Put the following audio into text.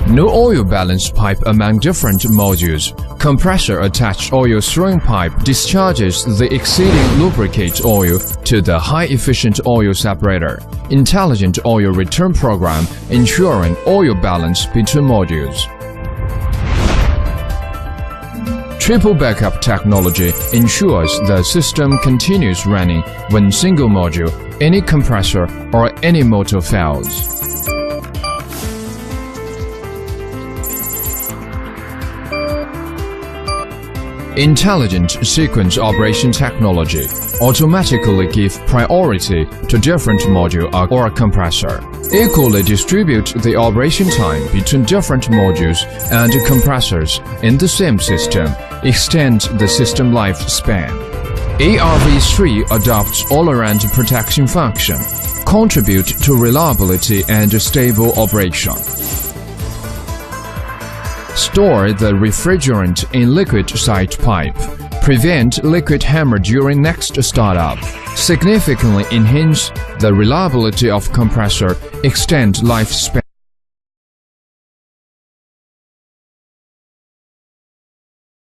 No oil balance pipe among different modules. Compressor-attached oil throwing pipe discharges the exceeding lubricant oil to the high-efficient oil separator. Intelligent oil return program ensuring oil balance between modules. Triple backup technology ensures the system continues running when single module, any compressor, or any motor fails. Intelligent sequence operation technology automatically give priority to different module or compressor. Equally distribute the operation time between different modules and compressors in the same system. Extend the system lifespan. ARV3 adopts all-around protection function. Contribute to reliability and stable operation. Store the refrigerant in liquid side pipe. Prevent liquid hammer during next startup. Significantly enhance the reliability of compressor. Extend lifespan.